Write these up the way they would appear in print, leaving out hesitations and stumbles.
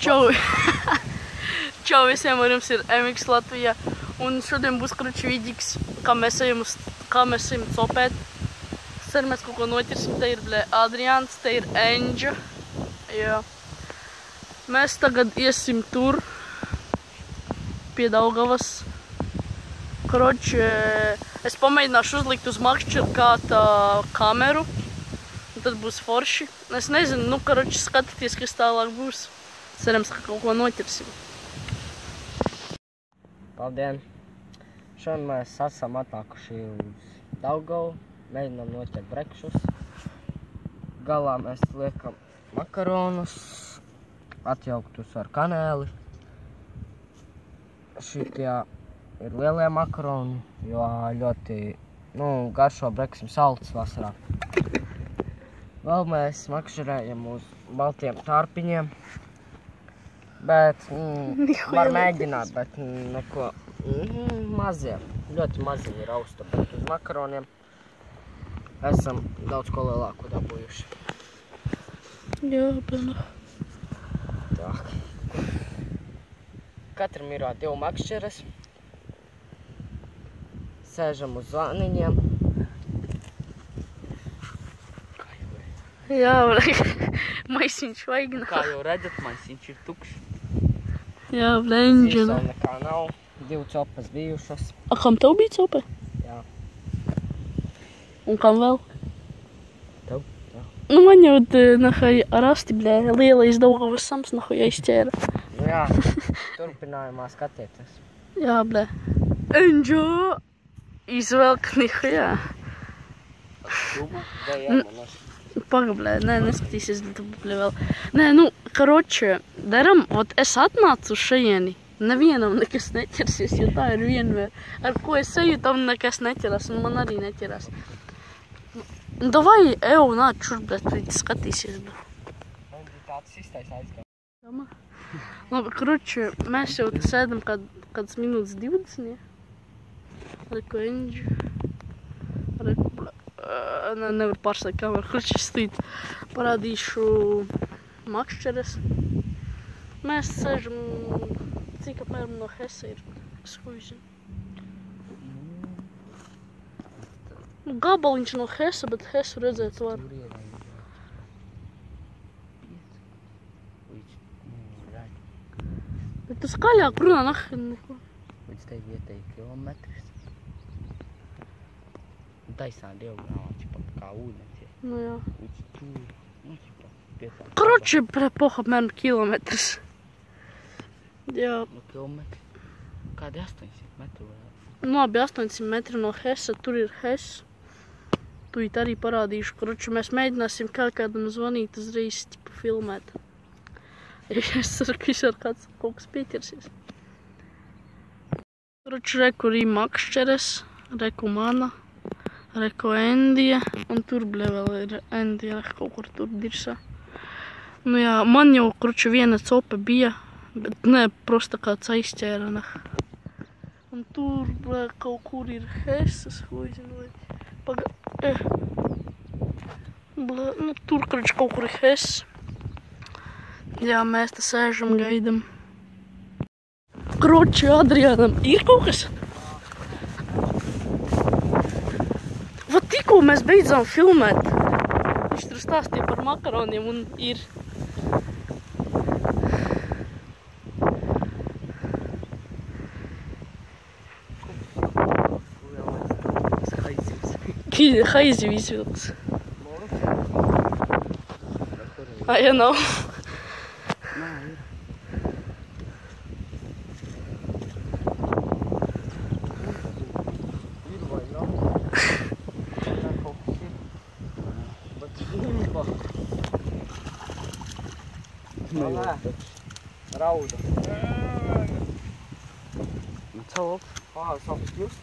Čau! Čau visiem, ar jums ir MX Latvijā. Un šodien būs kruči vidīgs, kā mēs ejam copēt. Cer mēs kaut ko noķersim. Te ir Adrians, te ir Enģa. Jā. Mēs tagad iesim tur pie Daugavas. Kroči, es pamēģināšu uzlikt uz makšķerkāta kameru. Un tad būs forši. Es nezinu, nu, kroči, skatieties, kas tālāk būs. Cerams, ka kaut ko noķersim. Labdien! Šodien mēs esam atnākuši uz Daugavu, mēģinām noķert brekšus. Galā mēs liekam makaronus, atjauktus ar kanēli. Šitie ir lielie makaroni, jo ļoti garšo breksim salds vasarā. Vēl mēs makšķerējam uz baltiem tārpiņiem. Bet, var mēģināt, bet neko mazie, ļoti maziņi rausta, bet uz makaroniem esam daudz ko lielāku dabūjuši. Jā, bena. Tak. Katram ir 2 makšķeres. Sēžam uz zvaniņiem. Jā, maisiņš vajag. Kā jau redzat, maisiņš ir tukšs. Jā, Enģa. Sīsau nekā nav, 2 copas bijušas. A, kam tev bija cope? Jā. Un kam vēl? Tev? Jā. Nu, man jau nahai rasti, lielais Daugavas sams nahai aizķēra. Nu jā, turpinājumā skatieties. Jā, Enģa! Izvelk nihajā. Paga, neskatīsies vēl. Nē, karoči, daram, es atnācu uz šajieni. Nevienam nekas neķersies, jo tā ir vienmēr. Ar ko es eju, tam nekas neķeras, un man arī neķeras. Davai, nāc šur, skatīsies. Tāds iztais aizgāja. Labi, karoči, mēs jau sēdam kādas minūtes 20, ja? Reku Enģi. Nevar pārslēgt kameru, kurš stīt. Parādīšu makšķeres. Mēs sēžam, cik apmēram no Hesa ir. Es ko zinu. Gabaliņš no Hesa, bet Hesu redzēt var. Bet tu skaļāk runā nahin neko. Līdz te vietēji kilometrs. Taisā diagonāli, kā ūdens. Nu jā. Līdz tur, pietā. Kroči, poha apmēram kilometrs. Jā. No kilometri? Kādi 800 metru vēl? Nu labi, 800 metri no Hesa, tur ir Hes. Tuīt arī parādīšu, kroči, mēs mēģināsim kādam zvanīt uzreiz, filmēt. Es ceru, ka viņš ar kaut kas pieķersies. Kroči, reku arī makšķeres, reku mana. Reko Endija, un tur vēl ir Endija, kaut kur tur dirsā. Nu jā, man jau, kroči, viena cope bija, bet ne, prosta kāds aizķēra. Un tur kaut kur ir Hesas, ko zinu, nu tur, kroči, kaut kur ir Hes. Jā, mēs te sēžam, gaidam. Kroči, Adrianam, ir kaut kas? Tikko mēs beidzām filmēt. Viņš tur stāstīja par makaroniem un ir. Haiziv izvilks. Ja nav. Rauda. Caup. Sāpes just?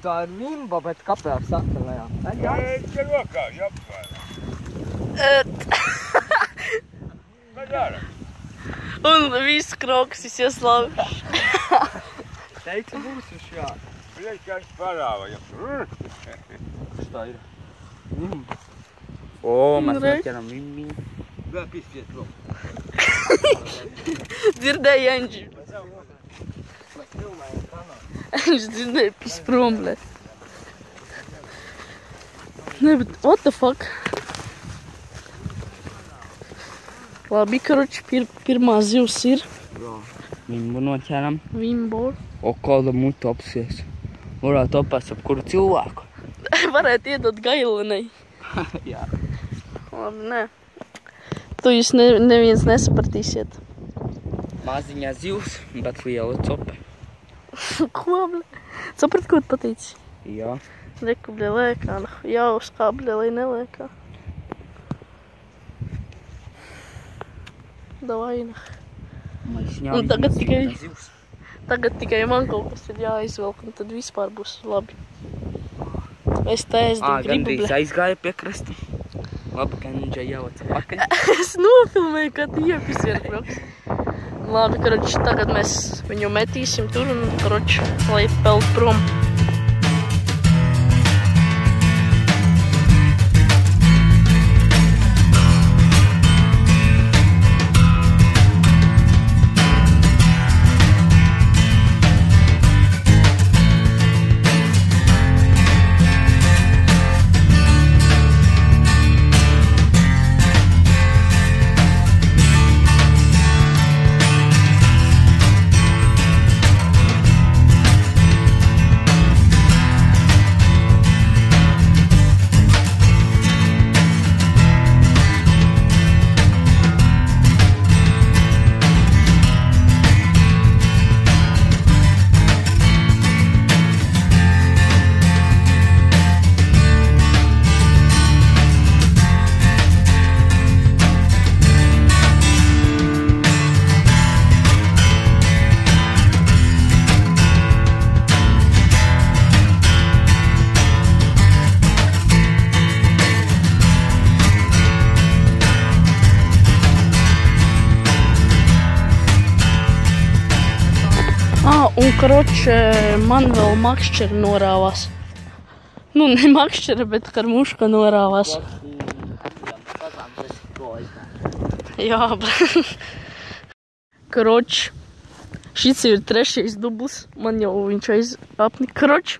Tā ir vimba, bet kāpēc sakalējā? Ka rokās apsvēr. Kā dara? Un viss krokas ieslauž. Teicu būs uz šā. Блядь, как справа. Что ir? O, mēs Re. noķeram viņu. Да, пиздец, ну. Dzirdēji, Enģi. Enģis dzirdēja pis prom, blē. Ne, bet what the fuck? Labi, karoči, pirmā zivs ir Viņu noķeram. Vimbor. O, kāda mutu apsies. Varētu apēst ap kuru cilvēku. Varētu iedot gailenai. Jā. Labi, nē. Tu jūs neviens nesapratīsiet. Maziņā zivs, bet liela cope. Ko, blē? Saprat, ko tu patīci? Jā. Reku, blē, lēkā. Jau skā, blē, lai nelēkā. Davai, nah. Un tagad tikai man kaut kas ir jāizvelk, un tad vispār būs labi. Es te es gribu, Gandrīz blē. aizgāja pie krasta. Labi, ka viņš jauca pakaļ. Es nofilmēju, kā tu iepis vienbrauks. Labi, karoči, tagad mēs viņu metīsim tur un, karoči, lai peld prom. Un, karoči, man vēl makšķera norāvās. Nu, ne makšķera, bet karmuška norāvās. Jā, blē. Karoči, šis ir 3. dublis. Man jau viņš apnika. Karoči,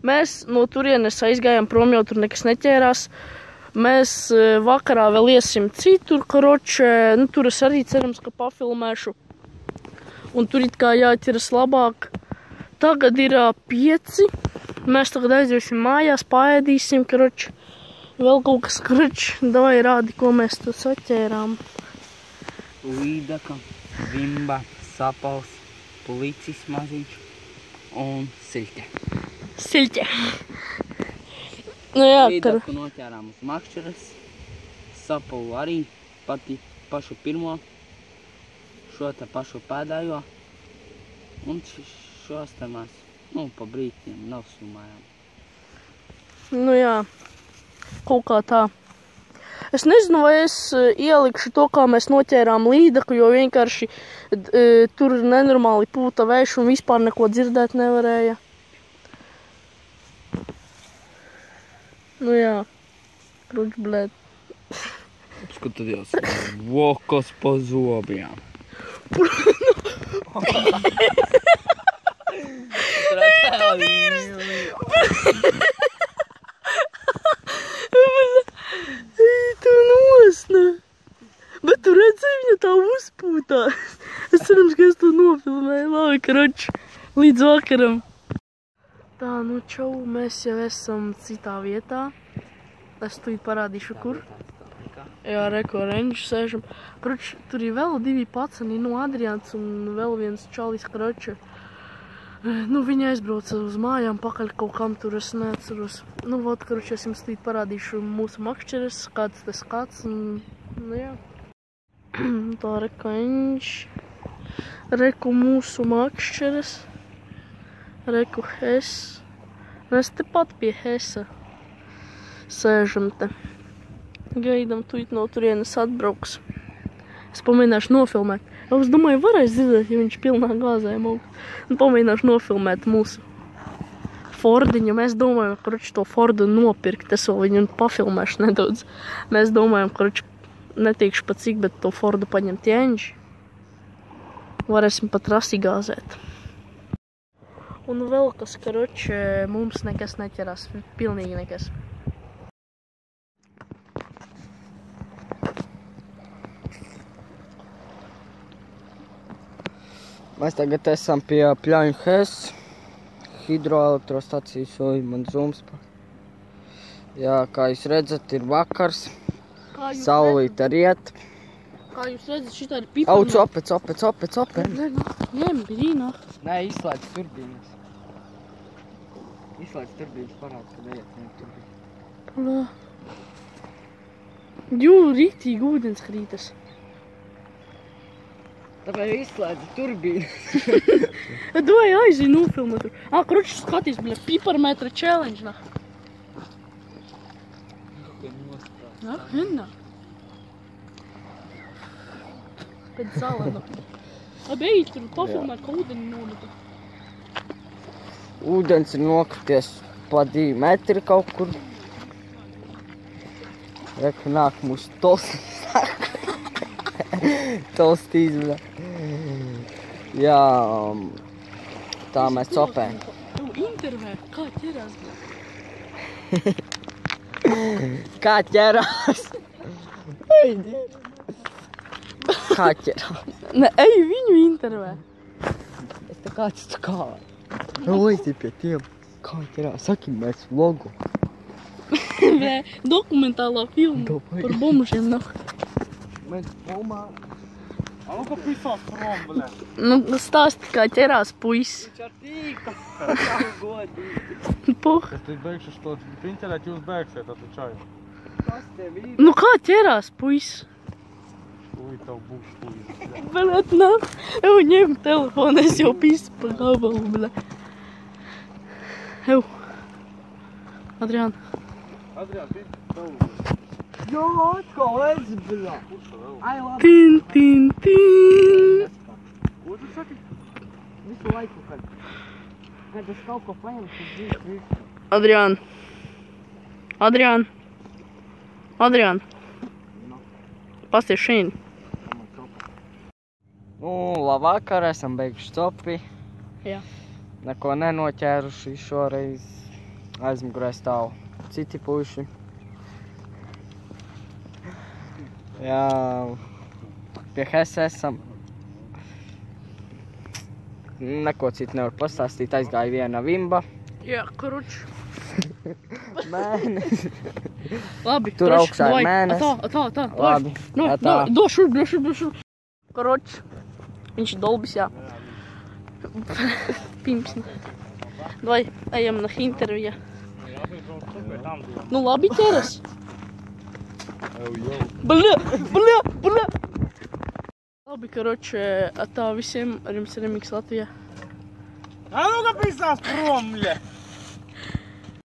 mēs no turienes aizgājām prom, jau tur nekas neķērās. Mēs vakarā vēl iesim citur, karoči. Nu, tur es arī cerams, ka pafilmēšu. Un tur it kā jāķeras labāk. Tagad ir 5. Mēs tagad aiziesim mājās, paēdīsim, karoči. Vēl kaut kas, karoči. Davai rādi, ko mēs tur saķērām. Līdaka, vimba, sapals, pulicis maziņš un siļķe. Siļķe. Nu jā, Līdaku noķērām uz makšķeres. Sapalu arī pašu pirmo. Šo te pašu pēdējo. Un šos te mēs, pa brītiem nosumājām. Nu jā, kaut kā tā. Es nezinu, vai es ielikšu to, kā mēs noķērām līdaku, jo vienkārši tur nenormāli pūta vējš un vispār neko dzirdēt nevarēja. Nu jā, kruč, blēd. Skatījās, vokas pa zobjām. Tu nosna. Bet tu redzēji, viņa tā uzpūtās. Es cerams, ka es to nofilmēju. Labi, karoči, līdz vakaram. Tā, nu čau, mēs jau esam citā vietā. Es tu parādīšu, kur. Jā, reko ar Enģu sēžam. Karoči, tur ir vēl 2 pacani, nu Adrians un vēl viens čalis, karoči. Nu, viņi aizbrauca uz mājām pakaļ kaut kam tur, es neatceros. Nu, vot, karoči, es jums tīt parādīšu mūsu makšķeres, kāds tas kāds, un, nu jā. Tā, reko Enģ. Reku mūsu makšķeres. Reku Hes. Mēs tepat pie Hesa sēžam te. Gaidam, tuīt no turienes atbrauks. Es pamēģināšu nofilmēt. Es domāju, varēs dzirdēt, ja viņš pilnā gāzē mūs. Un pamēģināšu nofilmēt mūsu Fordiņu. Mēs domājam, karoči, to Fordu nopirkt. Es vēl viņu pafilmēšu nedaudz. Mēs domājam, karoči, netīkšu pat cik, bet to Fordu paņemt ieņģi. Varēsim pat rasigāzēt. Un vēl kas, karoči, mums nekas neķerās. Pilnīgi nekas. Mēs tagad esam pie Pļaņu Hes hidroelektrostacijas, man zooms. Jā, kā jūs redzat, ir vakars. Saulīte riet. Kā jūs redzat, šitā ir piparmētra. Cope. Ņem, brīnā. Nē, izslēdz turbīnas. Izslēdz turbīnas parāds, kad ejiet ņem turbīnas. Jū, rītīgi ūdens krītas. Tāpēc izslēdz turbīnas. Doj aizi nofilmē tur. Kručs skatīs, bļa, piparmetra challenge, nah. Henna. Pēc zalenu. Beidz tur pafilmēt, ka ūdeni nometa. Ūdens ir nokrities pa 2 metri kaut kur. Reku nāk mūsu tolstīs. Tolstīs, bļa. Jā, tā mēs copējam. Intervē, kā ķerās, bļa? Kā ķerās? Kā ķerās? Ne, ej viņu intervē. Es tā kāds tu kā. Roizi pie tiem. Kā ķerās? Saki, mēs vlogu. Bļa, dokumentālā filma par bomušiem, noh. Mēs filmā. A nu, ka pisās prom, bļa. Nu, stāsti, kā ķerās puisis. Viņš ar tīka. Kā godīgi. Puh. Es te beigšu što pintelēt, jūs beigsiet, atvačāju. Kas tev ir? Nu, kā ķerās puisis? Ui, tev būs puisis. Bļa, nāk. Ev, ņem telefonu, es jau pisu pa gabalu, bļa. Ev. Adrian. Adrian, tev. Jo, atkal es, bļa. Ai, labi. Tin. Ko tu saki? Visu laiku, kad es kaut ko paņemu, tas dzīves visu. Adrian. Pasties šīn. Nu, labvakar, esam beiguši copi. Jā. Neko nenoķēruši šoreiz. Aizmugurē stāv citi puiši. Jā, pie Hes esam. Neko citu nevar pastāstīt, aizgāja viena vimba. Jā, kruč. Mēnesis. Labi, Tur augšā ir mēnesis. Tā. Labi, tā. Došur. Kruč. Viņš ir dolbis, jā. Pimps. Vai, ejam na intervija. Nu, labi ķeras. Bļa. Labi, karoči, tā visiem ar jums ir Remix Latvijā. A nu, ka pisās prom, bļa.